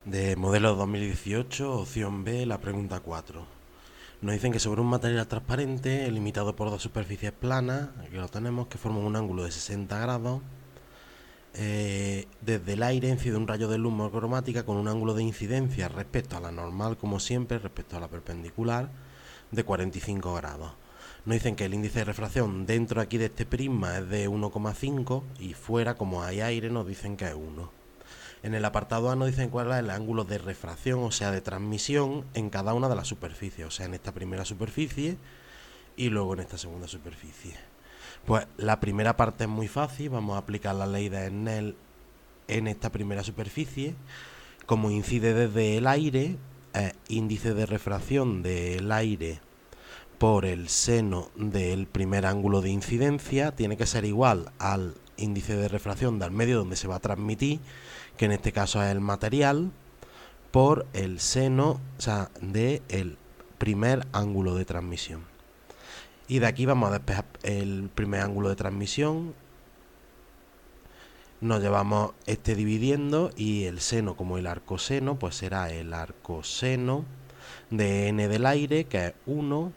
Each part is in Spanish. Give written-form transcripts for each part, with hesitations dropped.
De modelo 2018, opción B, la pregunta 4. Nos dicen que sobre un material transparente, limitado por dos superficies planas, aquí lo tenemos, que forman un ángulo de 60 grados, desde el aire incide un rayo de luz monocromática con un ángulo de incidencia respecto a la normal, como siempre, respecto a la perpendicular, de 45 grados. Nos dicen que el índice de refracción dentro aquí de este prisma es de 1,5 y fuera, como hay aire, nos dicen que es 1. En el apartado A nos dicen cuál es el ángulo de refracción, o sea, de transmisión en cada una de las superficies, o sea, en esta primera superficie y luego en esta segunda superficie. Pues la primera parte es muy fácil, vamos a aplicar la ley de Snell en esta primera superficie. Como incide desde el aire, índice de refracción del aire por el seno del primer ángulo de incidencia tiene que ser igual al índice de refracción del medio donde se va a transmitir, que en este caso es el material, por el seno, o sea, del primer ángulo de transmisión. Y de aquí vamos a despejar el primer ángulo de transmisión. Nos llevamos este dividiendo y el seno como el arcoseno, pues será el arcoseno de n del aire, que es 1,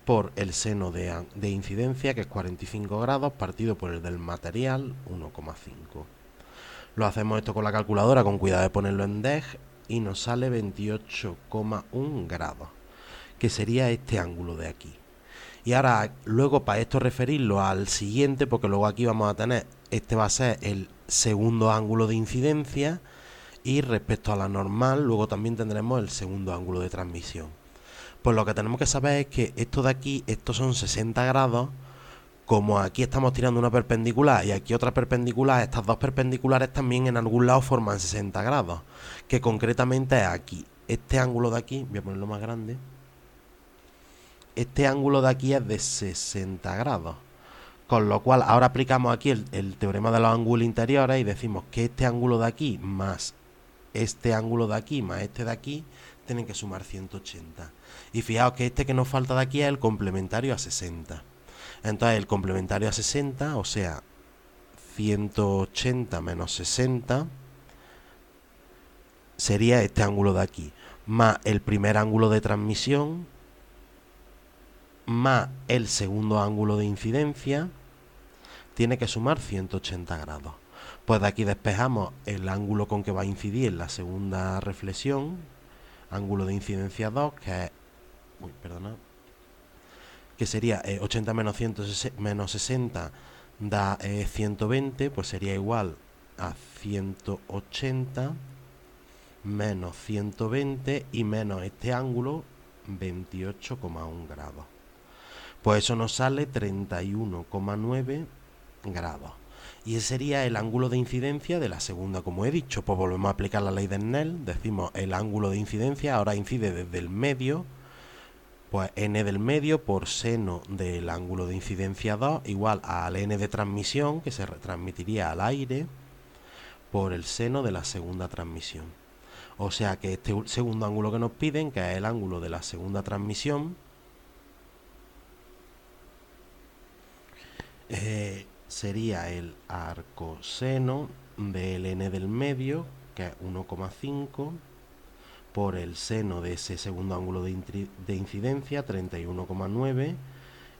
por el seno de incidencia, que es 45 grados, partido por el del material, 1,5. Lo hacemos esto con la calculadora, con cuidado de ponerlo en deg, y nos sale 28,1 grados, que sería este ángulo de aquí. Y ahora, luego para esto referirlo al siguiente, porque luego aquí vamos a tener, este va a ser el segundo ángulo de incidencia, y respecto a la normal, luego también tendremos el segundo ángulo de transmisión. Pues lo que tenemos que saber es que esto de aquí, estos son 60 grados, como aquí estamos tirando una perpendicular y aquí otra perpendicular, estas dos perpendiculares también en algún lado forman 60 grados, que concretamente es aquí. Este ángulo de aquí, voy a ponerlo más grande, este ángulo de aquí es de 60 grados. Con lo cual ahora aplicamos aquí el teorema de los ángulos interiores y decimos que este ángulo de aquí más este ángulo de aquí más este de aquí tienen que sumar 180. Y fijaos que este que nos falta de aquí es el complementario a 60. Entonces el complementario a 60, o sea, 180 menos 60, sería este ángulo de aquí, más el primer ángulo de transmisión, más el segundo ángulo de incidencia, tiene que sumar 180 grados. Pues de aquí despejamos el ángulo con que va a incidir en la segunda reflexión, ángulo de incidencia 2, que es, que sería 80 menos, 100, menos 60 da 120, pues sería igual a 180 menos 120 y menos este ángulo, 28,1 grados. Pues eso nos sale 31,9 grados. Y ese sería el ángulo de incidencia de la segunda, como he dicho. Pues volvemos a aplicar la ley de Snell. Decimos el ángulo de incidencia ahora incide desde el medio, pues n del medio por seno del ángulo de incidencia 2 igual al n de transmisión, que se retransmitiría al aire, por el seno de la segunda transmisión. O sea que este segundo ángulo que nos piden, que es el ángulo de la segunda transmisión, sería el arcoseno del n del medio, que es 1,5, por el seno de ese segundo ángulo de incidencia, 31,9,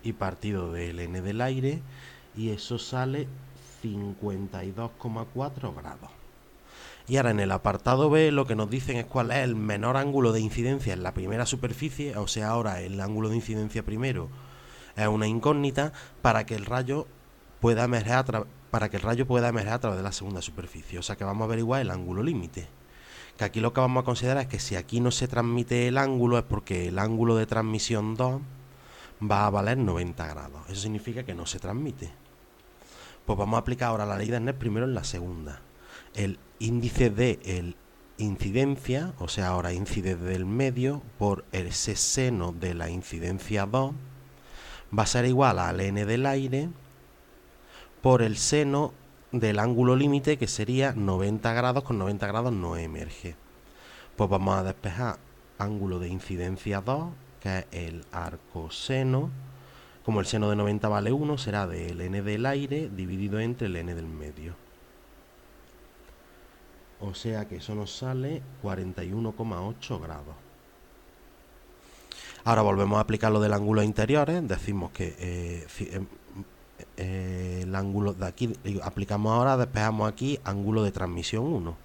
y partido del n del aire, y eso sale 52,4 grados. Y ahora en el apartado B lo que nos dicen es cuál es el menor ángulo de incidencia en la primera superficie, o sea, ahora el ángulo de incidencia primero es una incógnita para que el rayo pueda emerger a través de la segunda superficie. O sea que vamos a averiguar el ángulo límite. Que aquí lo que vamos a considerar es que si aquí no se transmite el ángulo es porque el ángulo de transmisión 2 va a valer 90 grados. Eso significa que no se transmite. Pues vamos a aplicar ahora la ley de Snell primero en la segunda. El índice de incidencia, o sea, ahora incide del medio por ese seno de la incidencia 2, va a ser igual al n del aire por el seno del ángulo límite, que sería 90 grados, con 90 grados no emerge. Pues vamos a despejar ángulo de incidencia 2, que es el arcoseno. Como el seno de 90 vale 1, será del n del aire dividido entre el n del medio. O sea que eso nos sale 41,8 grados. Ahora volvemos a aplicar lo del ángulo interiores. Decimos que el ángulo de aquí, aplicamos ahora, despejamos aquí ángulo de transmisión 1.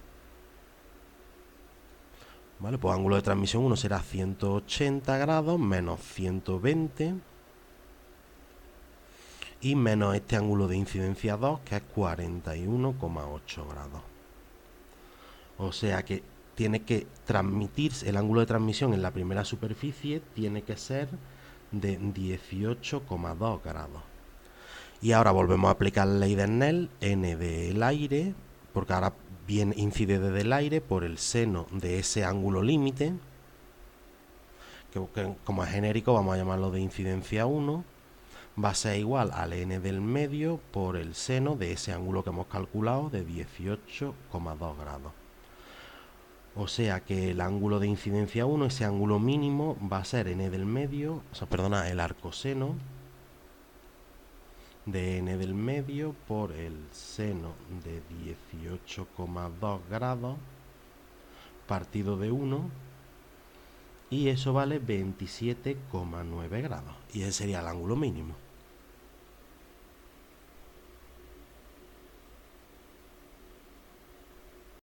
¿Vale? Pues ángulo de transmisión 1 será 180 grados menos 120 y menos este ángulo de incidencia 2, que es 41,8 grados. O sea que tiene que transmitirse, el ángulo de transmisión en la primera superficie tiene que ser de 18,2 grados. Y ahora volvemos a aplicar la ley de Snell, n del aire, porque ahora incide desde el aire por el seno de ese ángulo límite, que como es genérico vamos a llamarlo de incidencia 1, va a ser igual al n del medio por el seno de ese ángulo que hemos calculado de 18,2 grados. O sea que el ángulo de incidencia 1, ese ángulo mínimo, va a ser n del medio, o sea, perdona, el arcoseno de n del medio por el seno de 18,2 grados partido de 1, y eso vale 27,9 grados, y ese sería el ángulo mínimo.